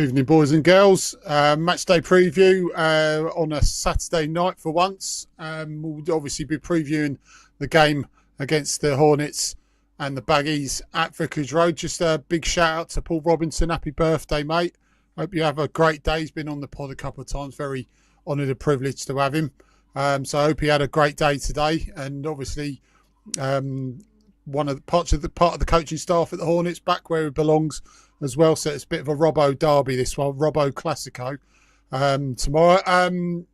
Evening, boys and girls. Match day preview on a Saturday night for once. We'll obviously be previewing the game against the Hornets and the Baggies at Vicarage Road. Just a big shout out to Paul Robinson. Happy birthday, mate. Hope you have a great day. He's been on the pod a couple of times. Very honoured and privileged to have him. So I hope he had a great day today. And obviously, one of the part of the coaching staff at the Hornets, back where he belongs as well. So it's a bit of a Robbo derby, this one, Robbo Classico tomorrow. And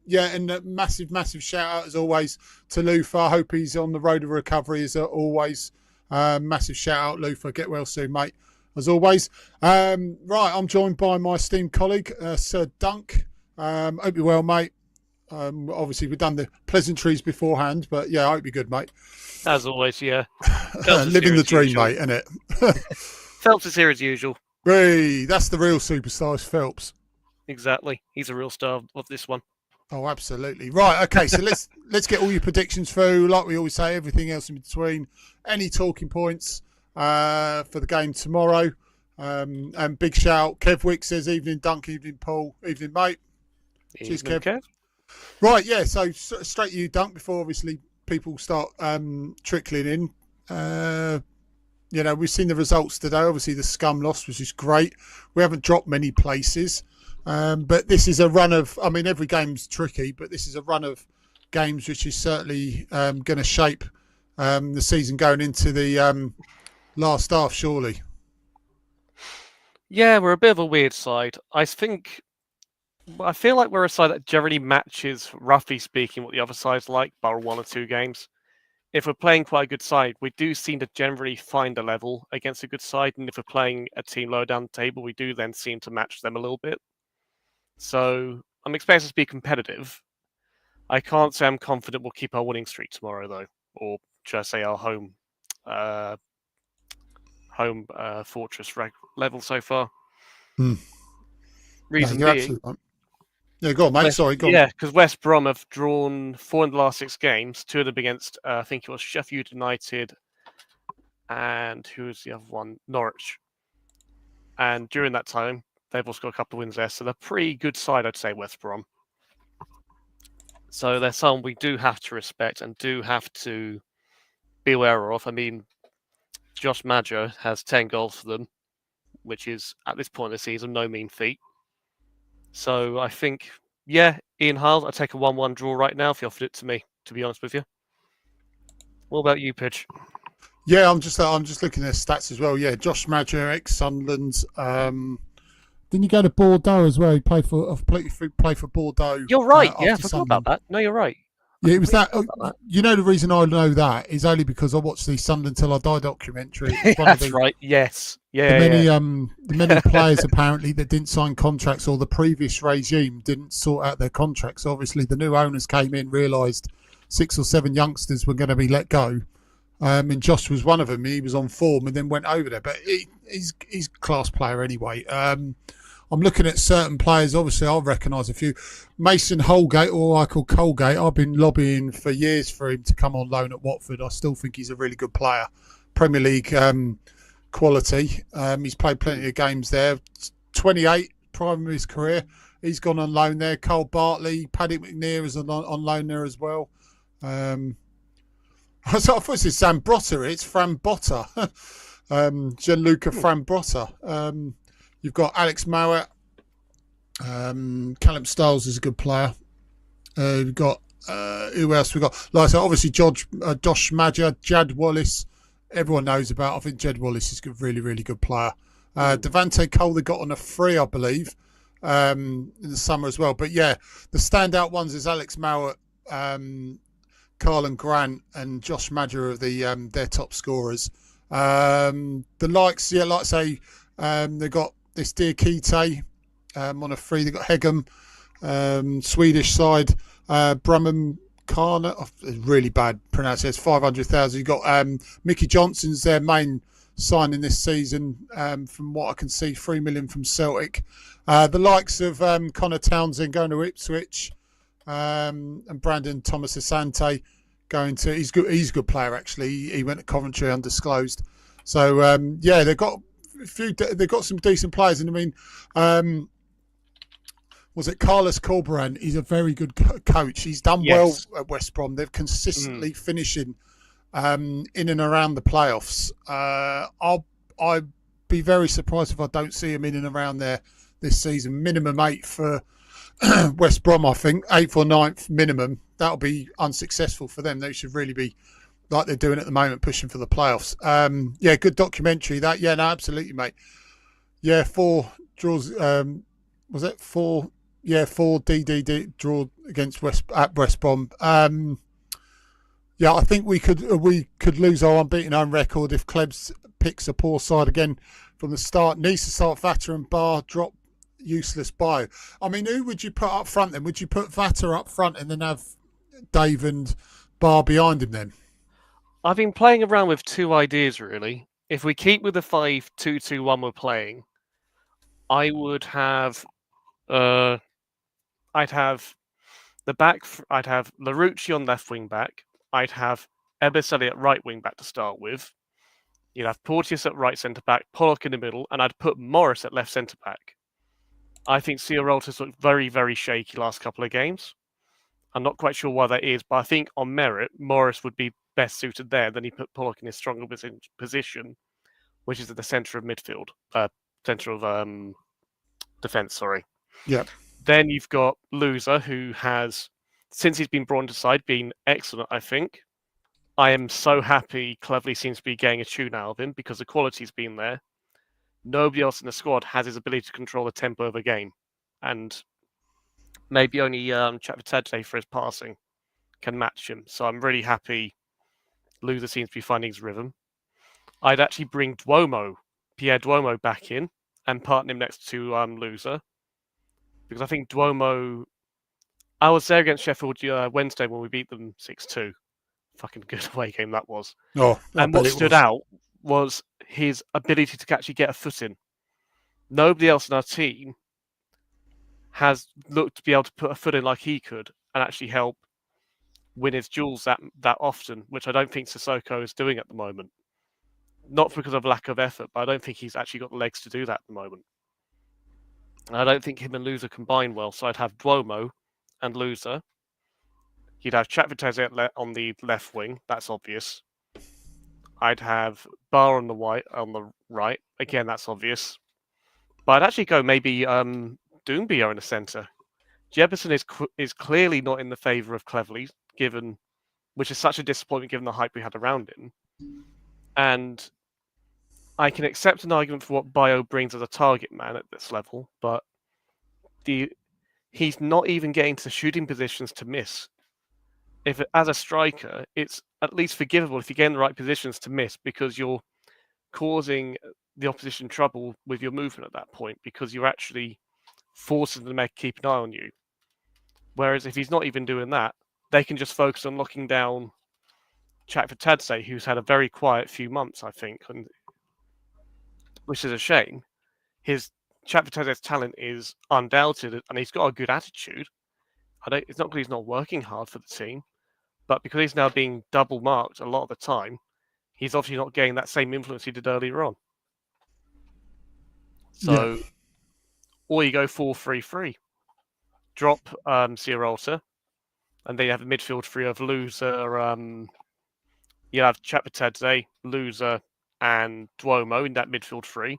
a massive shout out as always to Lufa. I hope he's on the road to recovery as always. Massive shout out, Lufa. Get well soon, mate. As always. Right, I'm joined by my esteemed colleague, Sir Dunk. Hope you're well, mate. Obviously, we've done the pleasantries beforehand, but yeah, I hope you're good, mate. As always, yeah. Living the dream, mate, isn't it? Phelps is here as usual. Hey, that's the real superstar, is Phelps. Exactly. He's a real star of this one. Oh, absolutely. Right, okay, so let's get all your predictions through. Like we always say, everything else in between. Any talking points for the game tomorrow. And big shout. Kev Wick says, evening, Dunk, evening, Paul, evening, mate. Cheers, Kev. Right, yeah, so straight to you, Dunk, before obviously people start trickling in. We've seen the results today. Obviously, the Scum lost, which is great. We haven't dropped many places. But this is a run of, I mean, every game's tricky, but this is a run of games which is certainly going to shape the season going into the last half, surely. Yeah, we're a bit of a weird side. I feel like we're a side that generally matches, roughly speaking, what the other side's like, bar one or two games. If we're playing quite a good side, we do seem to generally find a level against a good side. And if we're playing a team lower down the table, we do then seem to match them a little bit. So I'm expecting us to be competitive. I can't say I'm confident we'll keep our winning streak tomorrow, though. Or should I say our home fortress level so far. Reason being... Yeah, go on, mate. Sorry, go on. Yeah, because West Brom have drawn 4 in the last 6 games, 2 of them against, I think it was Sheffield United, and who was the other one? Norwich. And during that time, they've also got a couple of wins there, so they're a pretty good side, I'd say, West Brom. So they're someone we do have to respect and do have to be aware of. I mean, Josh Maja has 10 goals for them, which is, at this point in the season, no mean feat. So I think, yeah, Ian Hiles, I'd take a 1-1 draw right now if you offered it to me, to be honest with you. What about you, Pidge? Yeah, I'm just looking at stats as well. Yeah, Josh Maja, ex-Sunderland. Didn't he go to Bordeaux as well? He played for Bordeaux. You're right. Yeah, I forgot about that. No, you're right. Yeah, it was that. You know, the reason I know that is only because I watched the Sunderland Till I Die documentary. That's right. Yes. Yeah. The many players apparently that didn't sign contracts, or the previous regime didn't sort out their contracts. Obviously, the new owners came in, realised 6 or 7 youngsters were going to be let go, and Josh was one of them. He was on form and then went over there, but he's a class player anyway. I'm looking at certain players. Obviously, I'll recognise a few. Mason Holgate, or I call Colgate. I've been lobbying for years for him to come on loan at Watford. I still think he's a really good player. Premier League quality. He's played plenty of games there. 28, prime of his career. He's gone on loan there. Cole Bartley, Paddy McNear is on loan there as well. I thought it was Sam Brotta. It's Fran Botta. Gianluca Fran Botta. You've got Alex Mowat. Callum Stiles is a good player. We've got who else? We've got, like I said, obviously Josh Maja, Jad Wallace. Everyone knows about. I think Jed Wallace is a really, really good player. Devante Cole they got on a free, I believe, in the summer as well. But yeah, the standout ones is Alex Mowat, Carlin Grant, and Josh Maja are their top scorers. The likes, yeah, like I say, they've got this Dear Kite on a free. They've got Hegem, Swedish side, Brumham Karna, really bad pronunciation, 500,000. You've got Mickey Johnson's their main signing this season, from what I can see, 3 million from Celtic. The likes of Connor Townsend going to Ipswich, and Brandon Thomas Asante going to, he's a good player actually. He went to Coventry undisclosed. So yeah, they've got some decent players, and I mean, was it Carlos Corberán? He's a very good coach. He's done well Yes. at West Brom. They're Mm. consistently finishing in and around the playoffs. I'd be very surprised if I don't see him in and around there this season. Minimum 8 for West Brom, I think. 8th or 9th minimum. That'll be unsuccessful for them. They should really be, like they're doing at the moment, pushing for the playoffs. Yeah, good documentary that. Yeah, no, absolutely, mate. Yeah, 4 draws. Was it 4? Yeah, 4 DDD draw against West Brom. Yeah, I think we could lose our unbeaten home record if Klebs picks a poor side again from the start. Needs to start Vatter and Barr, drop useless Bio. I mean, who would you put up front then? Would you put Vatter up front and then have Dave and Barr behind him then? I've been playing around with 2 ideas really. If we keep with the 5-2-2-1 we're playing, I would have, I'd have the back. I'd have Larouci on left wing back. I'd have Eberseli at right wing back to start with. You'd have Porteous at right centre back, Pollock in the middle, and I'd put Morris at left centre back. I think Ciarolta's looked very, very shaky last couple of games. I'm not quite sure why that is, but I think on merit, Morris would be best suited there. Then he put Pollock in his stronger position, which is at the centre of midfield, centre of defence. Sorry. Yeah. Then you've got Loser, who has, since he's been brought into side, been excellent. I think. I am so happy Cleverley seems to be getting a tune out of him because the quality's been there. Nobody else in the squad has his ability to control the tempo of a game, and maybe only Chatfatadze for his passing can match him. So I'm really happy Loser seems to be finding his rhythm. I'd actually bring Pierre Duomo back in and partner him next to Loser, because I think Duomo. I was there against Sheffield Wednesday when we beat them 6-2. Fucking good away game that was. Oh, and what stood out was his ability to actually get a foot in. Nobody else in our team has looked to be able to put a foot in like he could and actually help win his duels that often, which I don't think Sissoko is doing at the moment. Not because of lack of effort, but I don't think he's actually got the legs to do that at the moment. And I don't think him and Loser combine well, so I'd have Duomo and Loser. You'd have Chatfatadze on the left wing, that's obvious. I'd have Barr on the right. Again, that's obvious. But I'd actually go maybe Doumbia in the centre. Jefferson is clearly not in the favour of Cleverley, which is such a disappointment given the hype we had around him. And I can accept an argument for what Bio brings as a target man at this level, but he's not even getting to shooting positions to miss. As a striker, it's at least forgivable if you get in the right positions to miss, because you're causing the opposition trouble with your movement at that point, because you're actually forcing them to keep an eye on you. Whereas if he's not even doing that, they can just focus on locking down Chatfatadze, who's had a very quiet few months, I think, which is a shame. Chatfatadze's talent is undoubted, and he's got a good attitude. It's not because he's not working hard for the team, but because he's now being double marked a lot of the time, he's obviously not getting that same influence he did earlier on. So, yeah. Or you go 4-3-3, drop Ciarolta, and then you have a midfield three of Loser. You have Chatfatadze, Loser, and Duomo in that midfield three.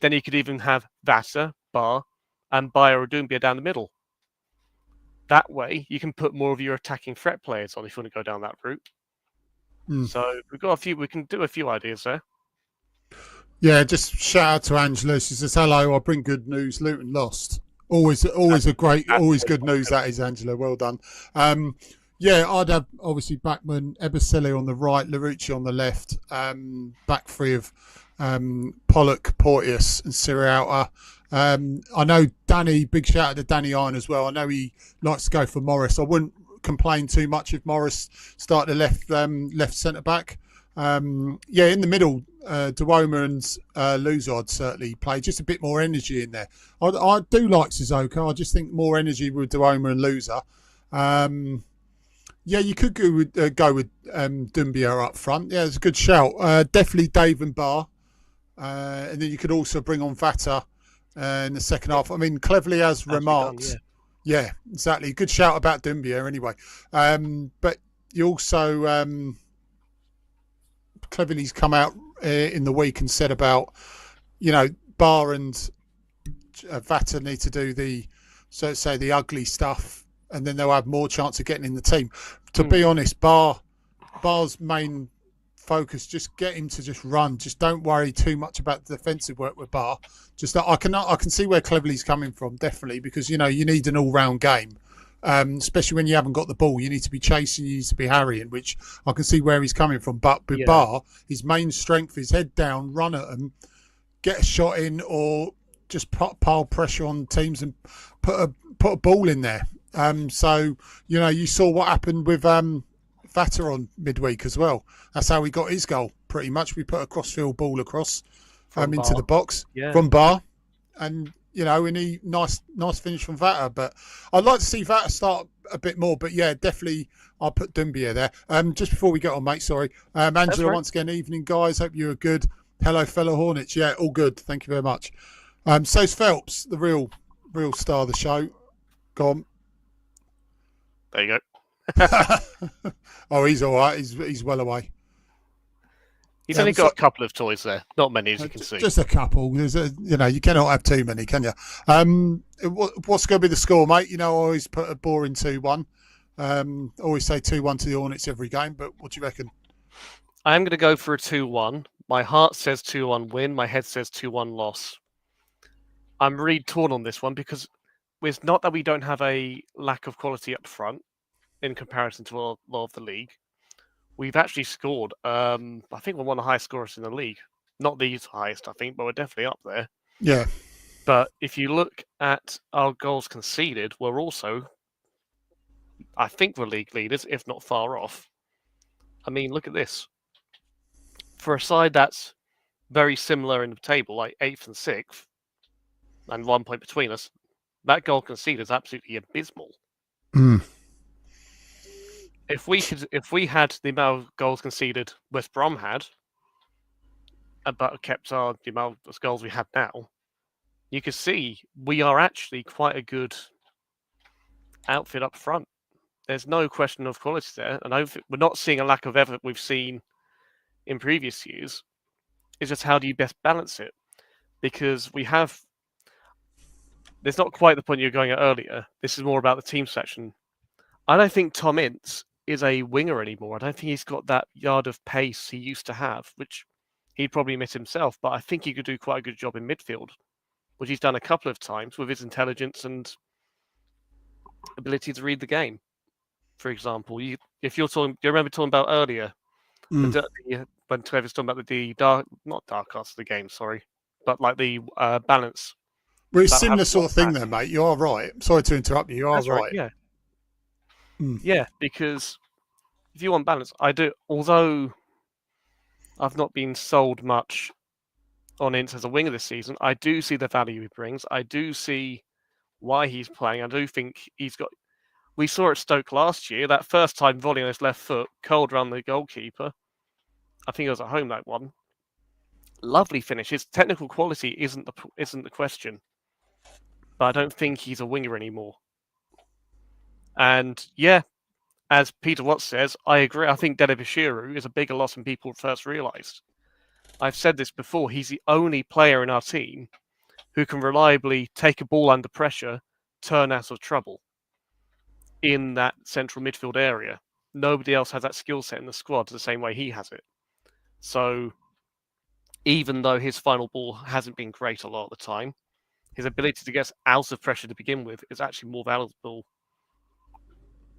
Then you could even have Vatter, Barr, and Bayo or Doumbia down the middle. That way, you can put more of your attacking threat players on if you want to go down that route. So we can do a few ideas there. Yeah, just shout out to Angela. She says, "Hello, I bring good news. Luton lost. Always good news. That is, Angela. Well done." Yeah, I'd have obviously Backman, Eberseli on the right, Larouci on the left, back three of Pollock, Porteous, and Ciarolta. I know Danny, big shout out to Danny Iron as well. I know he likes to go for Morris. I wouldn't complain too much if Morris started left centre back. Yeah, in the middle, Duomo and Loser I'd certainly play. Just a bit more energy in there. I do like Sissoko. I just think more energy with Duomo and Loser. Yeah, you could go with Doumbia up front. Yeah, it's a good shout. Definitely Dave and Barr. And then you could also bring on Vatter in the second half. I mean, Cleverley has Nicely remarked. done, Yeah, exactly. Good shout about Doumbia anyway. But you also, Cleverley's come out in the week and said about, Bar and Vata need to do the ugly stuff, and then they'll have more chance of getting in the team. To be honest, Bar's main focus, just get him to just run. Just don't worry too much about the defensive work with Bar. Just that I can see where Cleverley's coming from, definitely, because you need an all-round game, especially when you haven't got the ball. You need to be chasing, you need to be harrying, which I can see where he's coming from. But with Bar, his main strength is head down, run at them, get a shot in, or just pile pressure on teams and put a ball in there. So you saw what happened with Vata on midweek as well. That's how we got his goal. Pretty much, we put a crossfield ball across into the box from Bar, and any nice finish from Vata. But I'd like to see Vata start a bit more. But yeah, definitely, I'll put Doumbia there. Just before we get on, mate, sorry, Angela, once again, evening guys. Hope you are good. Hello, fellow Hornets. Yeah, all good. Thank you very much. So's Phelps, the real star of the show. Go on. There you go. Oh, he's all right. He's well away. He's only got a couple of toys there. Not many, as you can see. Just a couple. You cannot have too many, can you? What's going to be the score, mate? I always put a boring 2-1. Always say 2-1 to the Hornets every game, but what do you reckon? I'm going to go for a 2-1. My heart says 2-1 win. My head says 2-1 loss. I'm really torn on this one because it's not that we don't have a lack of quality up front in comparison to a lot of the league. We've actually scored. I think we're one of the highest scorers in the league. Not the highest, I think, but we're definitely up there. Yeah. But if you look at our goals conceded, we're also, I think we're league leaders, if not far off. I mean, look at this. For a side that's very similar in the table, like 8th and 6th, and 1 point between us, that goal conceded is absolutely abysmal. If we had the amount of goals conceded West Brom had, but kept the amount of goals we have now, you can see we are actually quite a good outfit up front. There's no question of quality there, and we're not seeing a lack of effort we've seen in previous years. It's just how do you best balance it? Because there's not quite the point you were going at earlier. This is more about the team section. I don't think Tom Ince is a winger anymore. I don't think he's got that yard of pace he used to have, which he'd probably admit himself, but I think he could do quite a good job in midfield, which he's done a couple of times with his intelligence and ability to read the game. For example, do you remember talking about earlier, when Trevor's talking about not dark arts of the game, sorry, but like the balance. Well, it's similar sort of thing there, mate. You are right. Sorry to interrupt you. You are right. Yeah. Yeah, because if you want balance, I do. Although I've not been sold much on Ince as a winger this season, I do see the value he brings. I do see why he's playing. I do think he's got. We saw at Stoke last year that first time volley on his left foot, curled around the goalkeeper. I think it was at home that one. Lovely finish. His technical quality isn't the question, but I don't think he's a winger anymore. And yeah, as Peter Watts says, I agree. I think Dele Bashiru is a bigger loss than people first realised. I've said this before. He's the only player in our team who can reliably take a ball under pressure, turn out of trouble in that central midfield area. Nobody else has that skill set in the squad the same way he has it. So even though his final ball hasn't been great a lot of the time, his ability to get out of pressure to begin with is actually more valuable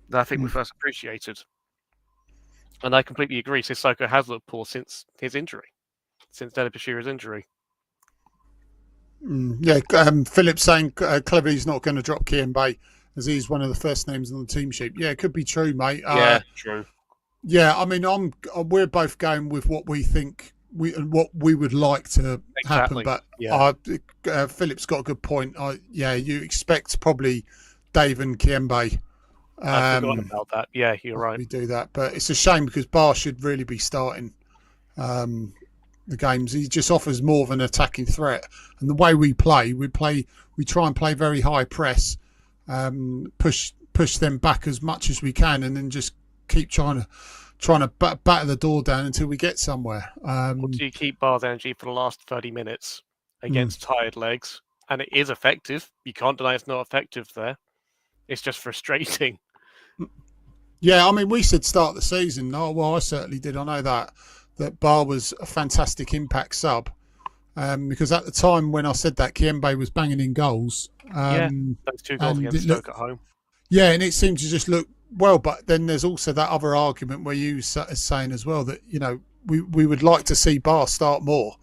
than I think we first appreciated. And I completely agree. Sissoko has looked poor since his injury, since Dele Bashiru's injury. Yeah, Philip saying Cleverley's not going to drop Kiembe as he's one of the first names on the team sheet. Yeah, it could be true, mate. Yeah, true. Yeah, I mean, we're both going with what we think what we would like to happen, but Philip's got a good point. You expect probably Dave and Kiembe. I forgot about that. Yeah, you're right. We do that, but it's a shame because Bar should really be starting. the games. He just offers more of an attacking threat. And the way we play, we try and play very high press, push them back as much as we can, and then just keep trying to batter the door down until we get somewhere. Do you keep Bar's energy for the last 30 minutes against tired legs? And it is effective. You can't deny it's not effective there. It's just frustrating. Yeah, I mean, we said start the season. Oh, well, I certainly did. I know that Bar was a fantastic impact sub, because at the time when I said that, Kiembe was banging in goals. Those 2 goals against Stoke at home. Yeah, and it seemed to just look well. But then there's also that other argument where you are saying as well that, you know, we would like to see Bar start more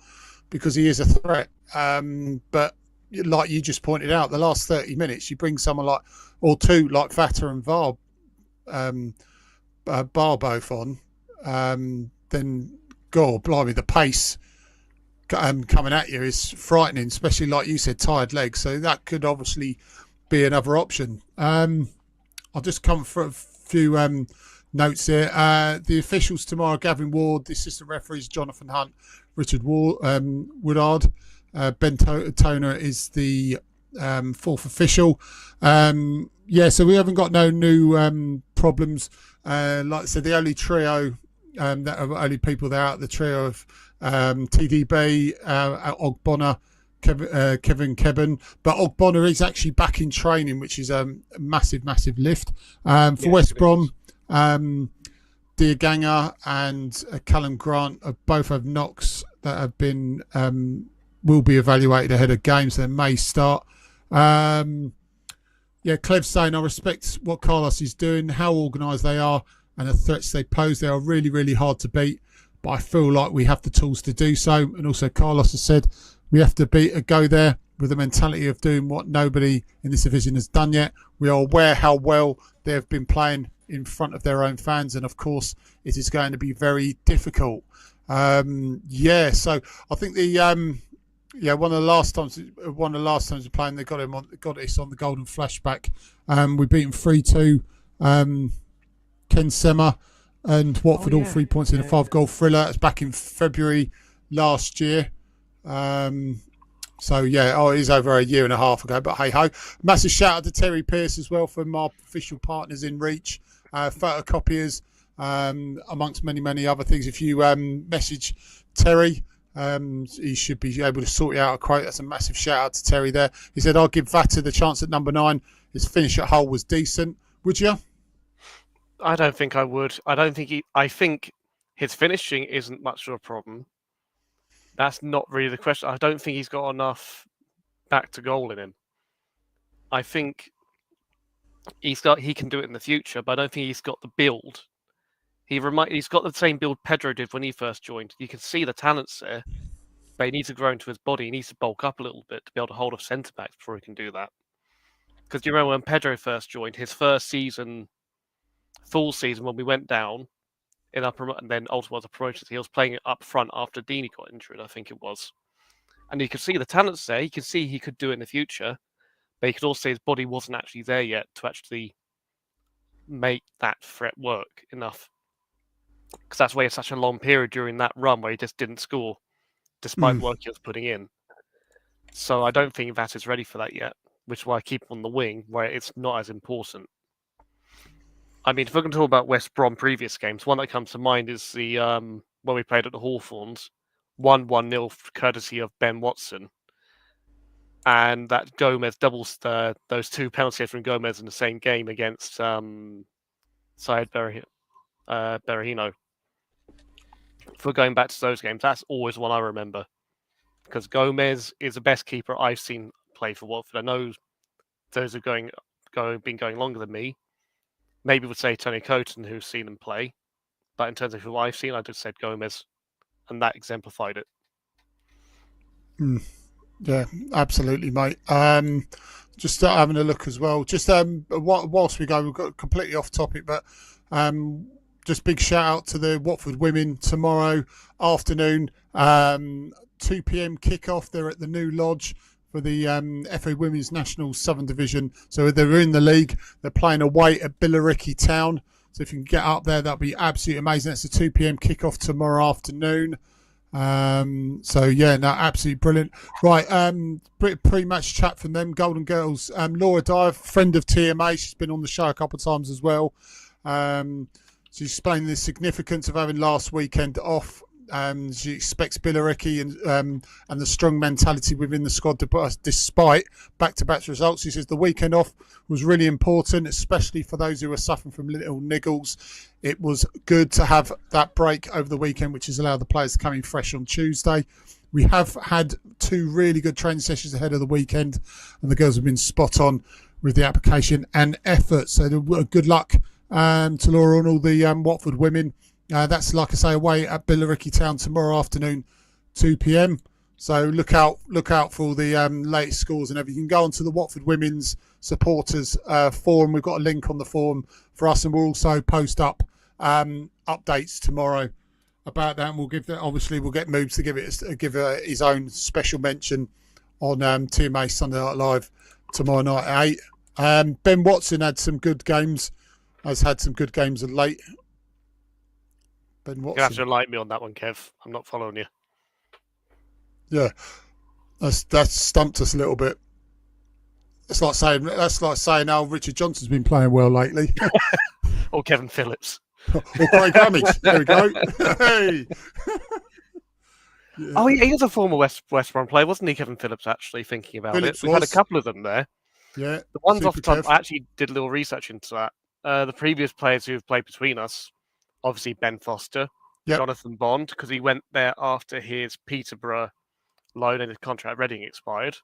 because he is a threat. But like you just pointed out, the last 30 minutes, you bring someone like, or two, like Vata and Bar both on, then God blimey, the pace coming at you is frightening, especially like you said, tired legs. So that could obviously be another option. I'll just come for a few notes here. The officials tomorrow: Gavin Ward, the assistant referees Jonathan Hunt, Richard Woodard, Ben Toner is the fourth official. So we haven't got no new problems. Like I said, the only trio that are only people that are out, the trio of TDB, Ogbonna, Kevin Kebben, but Ogbonna is actually back in training, which is a massive lift. For West Brom, Diaganga and Callum Grant both have knocks that have been will be evaluated ahead of games that may start. Clev's saying, I respect what Carlos is doing, how organised they are, and the threats they pose. They are really, really hard to beat, but I feel like we have the tools to do so. And also Carlos has said we have to go there with the mentality of doing what nobody in this division has done yet. We are aware how well they have been playing in front of their own fans, and of course it is going to be very difficult. So I think one of the last times we're playing, they got us on the golden flashback. We beat them 3-2. Ken Sema and Watford all 3 points in a 5-goal thriller. It's back in February last year. It is over a year and a half ago, but hey ho. Massive shout out to Terry Pearce as well from our official partners in Reach, photocopiers, amongst many other things. If you message Terry, he should be able to sort you out a quote. That's a massive shout out to Terry there. He said, I'll give Vata the chance at number 9. His finish at Hull was decent. Would you? I don't think I would. I think his finishing isn't much of a problem. That's not really the question. I don't think he's got enough back to goal in him. I think he can do it in the future, but I don't think he's got the build. He's got the same build Pedro did when he first joined. You can see the talent's there, but he needs to grow into his body. He needs to bulk up a little bit to be able to hold off centre backs before he can do that. Because do you remember when Pedro first joined, his first season, full season, when we went down and then ultimately was a promotion, he was playing it up front after Deeney got injured, I think it was. And you could see the talent's there. You could see he could do it in the future, but you could also see his body wasn't actually there yet to actually make that threat work enough. Because that's why he had such a long period during that run where he just didn't score, despite the work he was putting in. So I don't think that is ready for that yet, which is why I keep him on the wing, where it's not as important. I mean, if we're going to talk about West Brom previous games, one that comes to mind is the when we played at the Hawthorns, 1-0 courtesy of Ben Watson. And that Gomez doubles those 2 penalties from Gomez in the same game against Syed Berahino. If we're going back to those games, that's always one I remember. Because Gomez is the best keeper I've seen play for Watford. I know those have been going longer than me. Maybe would say Tony Coton, who's seen him play. But in terms of who I've seen, I just said Gomez. And that exemplified it. Yeah, absolutely, mate. Just having a look as well. Just whilst we go, we've got completely off topic, but just big shout out to the Watford women tomorrow afternoon, 2 p.m. kickoff. They're at the New Lodge for the FA Women's National Southern Division. So they're in the league. They're playing away at Billericay Town. So if you can get up there, that'd be absolutely amazing. That's a 2 p.m. kickoff tomorrow afternoon. So yeah, no, absolutely brilliant. Right, pre-match chat from them, Golden Girls. Laura Dyer, friend of TMA, she's been on the show a couple of times as well. She's explaining the significance of having last weekend off. She expects Billericay and the strong mentality within the squad despite back-to-back results. She says the weekend off was really important, especially for those who are suffering from little niggles. It was good to have that break over the weekend, which has allowed the players to come in fresh on Tuesday. We have had 2 really good training sessions ahead of the weekend, and the girls have been spot on with the application and effort. So good luck to Laura and all the Watford women. That's, like I say, away at Billericay Town tomorrow afternoon, 2 p.m. So look out for all the latest scores and everything. You can go onto the Watford Women's Supporters forum. We've got a link on the forum for us, and we'll also post up updates tomorrow about that. And we'll give that. Obviously, we'll get Moobs to give his own special mention on TMA Sunday Night Live tomorrow night at 8. Ben Watson has had some good games of late. Ben Watson. You have to enlighten me on that one, Kev. I'm not following you. Yeah, that's stumped us a little bit. That's like saying, "Oh, Richard Johnson's been playing well lately." Or Kevin Phillips. Or Craig Ramage. There we go. Hey. Yeah. Oh, he was a former West Brom player, wasn't he, Kevin Phillips? Actually, thinking about it, we've had a couple of them there. Yeah, the ones off the top. I actually did a little research into that. The previous players who've played between us. Obviously, Ben Foster, Jonathan Bond, because he went there after his Peterborough loan and his contract at Reading expired.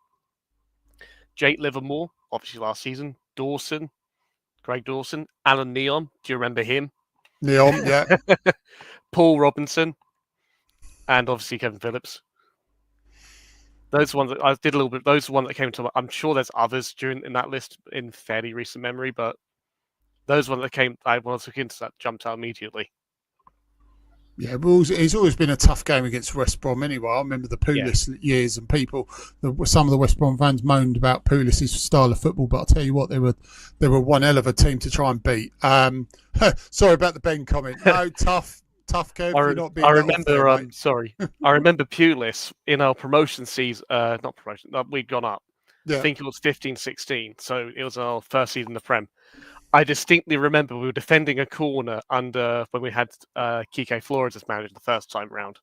Jake Livermore, obviously last season. Greg Dawson. Alan Neon, do you remember him? Neon, yeah. Paul Robinson, and obviously Kevin Phillips. Those ones that I did a little bit. Those are the ones that came to. I'm sure there's others in that list in fairly recent memory, but. Those ones that came, I was looking into that, jumped out immediately. Yeah, it's always been a tough game against West Brom anyway. I remember the Pulis years, and some of the West Brom fans moaned about Pulis' style of football, but I'll tell you what, they were one hell of a team to try and beat. Sorry about the Ben comment. No, tough, Kev. I remember Pulis in our promotion season, not promotion, we'd gone up. Yeah. I think it was 15-16, so it was our first season in the Prem. I distinctly remember we were defending a corner under when we had Kike Flores as manager the first time round.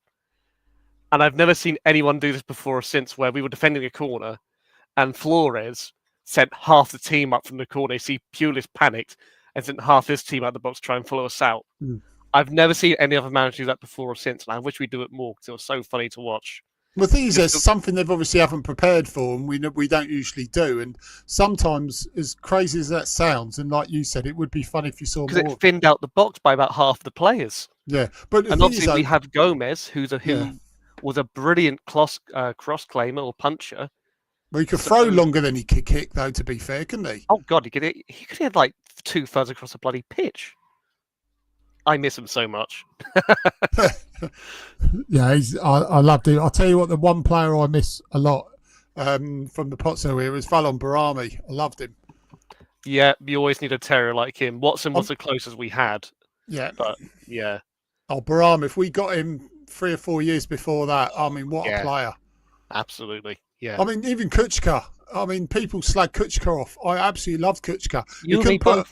And I've never seen anyone do this before or since, where we were defending a corner and Flores sent half the team up from the corner. You see Pulis panicked and sent half his team out the box to try and follow us out. I've never seen any other manager do that before or since, and I wish we'd do it more because it was so funny to watch. Well, the thing is, there's something they've obviously haven't prepared for, and we don't usually do. And sometimes, as crazy as that sounds, and like you said, it would be fun if you saw more. Because it thinned out the box by about half the players. Yeah, and obviously we have Gomez, who was a brilliant cross claimer or puncher. Well, he could throw longer than he could kick, though. To be fair, couldn't he? Oh God, he could hit like 2 thirds across a bloody pitch. I miss him so much. Yeah, I loved him. I'll tell you what, the one player I miss a lot from the Pozzo era is Valon Barami. I loved him. Yeah, you always need a terrier like him. Watson was the closest we had. Yeah. But, yeah. Oh, Barami, if we got him 3 or 4 years before that, I mean, what a player. Absolutely, yeah. I mean, even Kuchka. I mean, people slag Kuchka off. I absolutely loved Kuchka. You can put...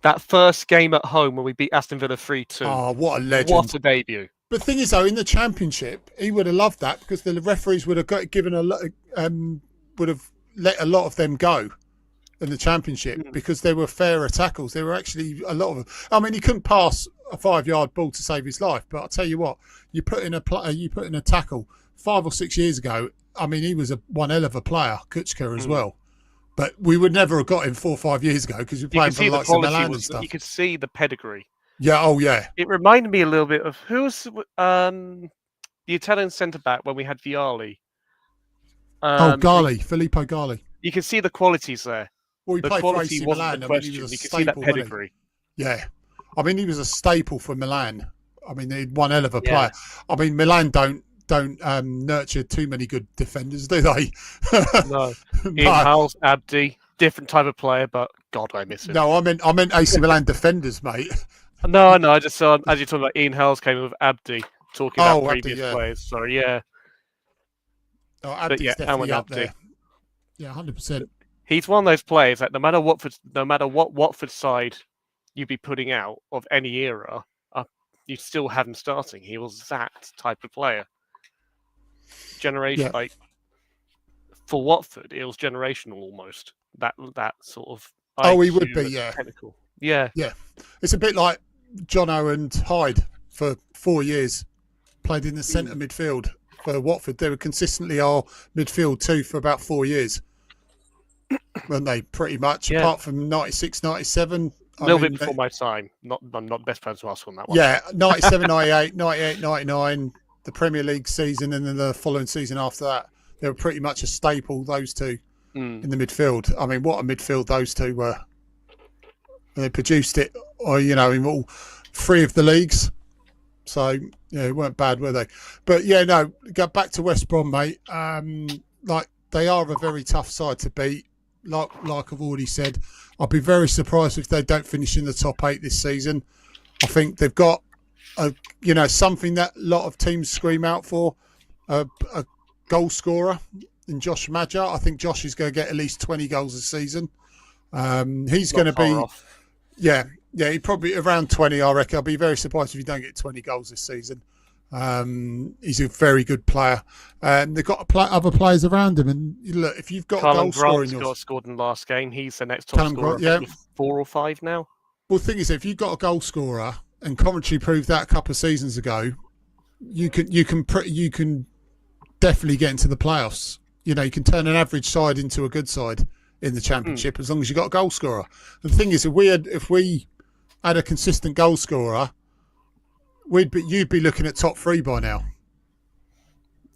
That first game at home when we beat Aston Villa 3-2. Oh, what a legend. What a debut. But the thing is, though, in the Championship, he would have loved that because the referees would have would have let a lot of them go in the Championship because there were fairer tackles. There were actually a lot of them. I mean, he couldn't pass a 5-yard ball to save his life, but I'll tell you what, you put in a tackle 5 or 6 years ago. I mean, he was one hell of a player, Kuchka as well. But we would never have got him 4 or 5 years ago because we played for the likes of Milan and stuff. You could see the pedigree. Yeah, oh yeah. It reminded me a little bit of who's the Italian centre-back when we had Vialli. Gali, Filippo Gali. You can see the qualities there. Well, he played for AC Milan. I mean, he was a staple, see that pedigree. Yeah. I mean, he was a staple for Milan. I mean, they'd one hell of a player. I mean, Milan don't nurture too many good defenders, do they? No. Ian Howells, Abdi, different type of player, but God, I miss him. No, I meant AC Milan defenders, mate. No, I just saw, as you're talking about, Ian Howells came in with Abdi talking about Abdi, previous yeah. players. Sorry, yeah. Oh, But Abdi's yeah, definitely up Abdi. there. Yeah, 100%. He's one of those players that no matter what Watford side you'd be putting out of any era, you still have him starting. He was that type of player. Generation, Yeah. like for Watford, it was generational almost. That sort of Oh, he IQ would be, and yeah. technical. Yeah. Yeah. It's a bit like Jono and Hyde for 4 years. Played in the centre midfield for Watford. They were consistently our midfield too for about 4 years. Weren't they, pretty much? Yeah. Apart from 96, 97. A little bit before my time. I'm not the best person to ask on that one. Yeah, 97, 98, 98, 99, the Premier League season, and then the following season after that. They were pretty much a staple, those two, in the midfield. I mean, what a midfield those two were. They produced it, in all 3 of the leagues. So, yeah, it weren't bad, were they? But, yeah, no, go back to West Brom, mate. They are a very tough side to beat. Like I've already said, I'll be very surprised if they don't finish in the top 8 this season. I think they've got, something that a lot of teams scream out for, a goal scorer in Josh Maja. I think Josh is going to get at least 20 goals this season. He's going to be, off. yeah, he probably around 20, I reckon. I'll be very surprised if he don't get 20 goals this season. He's a very good player, and they've got other players around him. And look, if you've got a goal scorer in yours, scored in the last game. He's the next top scorer. Grant, with 4 or 5 now. Well, the thing is, if you've got a goal scorer, and Coventry proved that a couple of seasons ago, you can definitely get into the playoffs. You can turn an average side into a good side in the Championship as long as you've got a goal scorer. And the thing is, if we had a consistent goal scorer, you'd be looking at top 3 by now.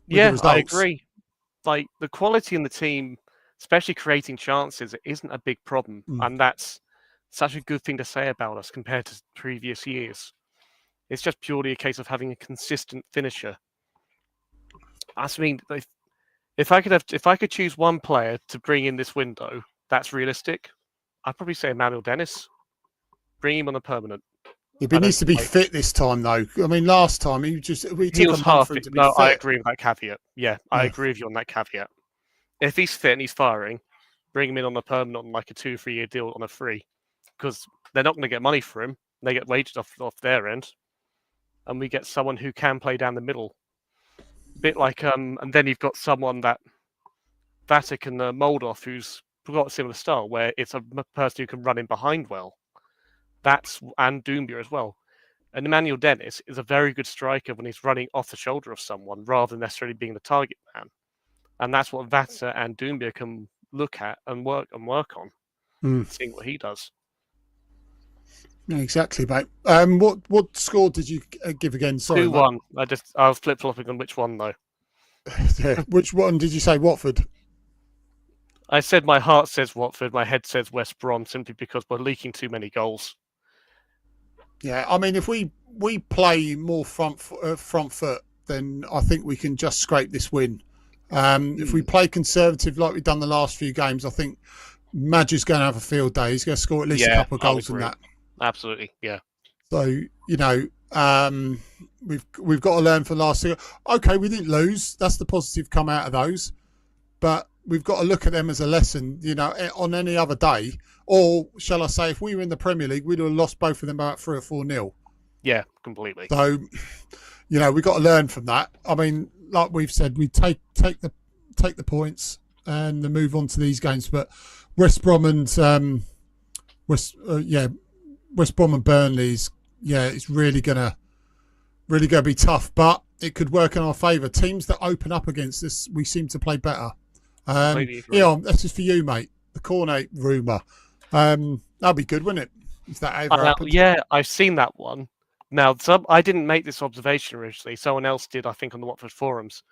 Yeah, I agree. Like the quality in the team, especially creating chances, it isn't a big problem, and that's such a good thing to say about us compared to previous years. It's just purely a case of having a consistent finisher. I mean, if I could choose one player to bring in this window that's realistic, I'd probably say Emmanuel Dennis. Bring him on a permanent. He needs to be fit this time, though. I mean, last time we took a month for him to be fit. I agree with that caveat. Yeah, I agree with you on that caveat. If he's fit and he's firing, bring him in on a permanent, on like a 2-3 year deal on a free, because they're not going to get money for him. They get wages off their end, and we get someone who can play down the middle. A bit like and then you've got someone that Vatic and mould off, who's got a similar style, where it's a person who can run in behind well. And Doumbia as well. And Emmanuel Dennis is a very good striker when he's running off the shoulder of someone rather than necessarily being the target man. And that's what Vata and Doumbia can look at and work on, seeing what he does. Yeah, exactly, mate. What score did you give again? Sorry, 2-1. I was flip-flopping on which one, though. Yeah. Which one did you say? Watford? I said my heart says Watford, my head says West Brom, simply because we're leaking too many goals. Yeah, I mean, if we play more front foot, then I think we can just scrape this win. If we play conservative like we've done the last few games, I think Madge is going to have a field day. He's going to score at least a couple of goals in that. Absolutely, yeah. So we've got to learn from last year. Okay, we didn't lose. That's the positive come out of those, but we've got to look at them as a lesson. On any other day. Or shall I say, if we were in the Premier League, we'd have lost both of them about 3 or 4-0. Yeah, completely. So, we've got to learn from that. I mean, like we've said, we take the points and move on to these games. But West Brom and West Brom and Burnley's it's really gonna be tough. But it could work in our favour. Teams that open up against us, we seem to play better. That's just for you, mate. The Cornet rumour. That'd be good, wouldn't it? If that ever happened. Yeah, I've seen that one. Now, I didn't make this observation originally. Someone else did, I think, on the Watford forums.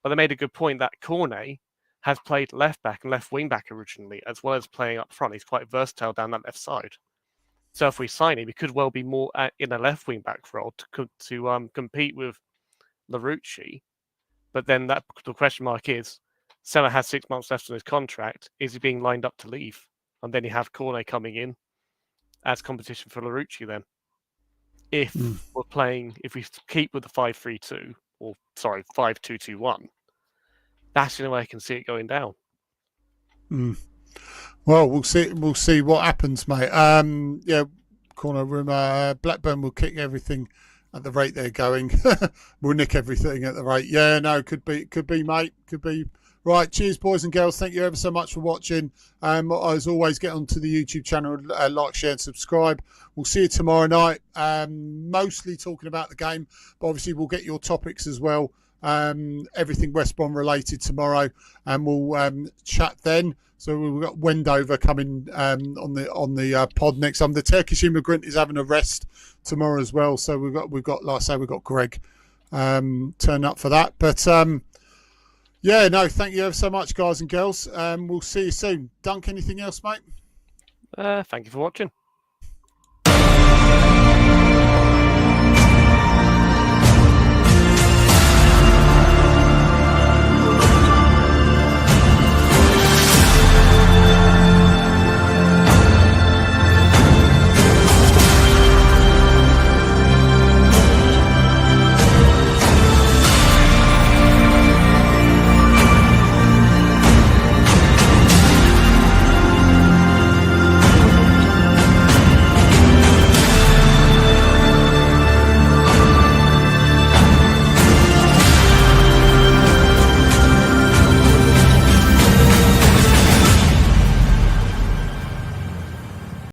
But they made a good point that Cornet has played left back and left wing back originally, as well as playing up front. He's quite versatile down that left side. So if we sign him, he could well be more in a left wing back role to compete with Larouci. But then the question mark is, Sema has 6 months left on his contract. Is he being lined up to leave? And then you have Cornet coming in as competition for Larouci then. if if we keep with the 5-3-2, or sorry, 5-2-2-1, that's the only way I can see it going down. Well, we'll see. We'll see what happens, mate. Yeah, corner room. Blackburn will kick everything at the rate they're going. We'll nick everything at the rate. Yeah, no, could be, mate. Could be. Right, cheers, boys and girls. Thank you ever so much for watching. As always, get onto the YouTube channel, like, share, and subscribe. We'll see you tomorrow night. Mostly talking about the game, but obviously we'll get your topics as well. Everything West Brom related tomorrow, and we'll chat then. So we've got Wendover coming on the pod next time. The Turkish immigrant is having a rest tomorrow as well. So we've got like I say, we've got Greg turn up for that. But yeah, no, thank you ever so much, guys and girls. We'll see you soon. Dunk, anything else, mate? Thank you for watching.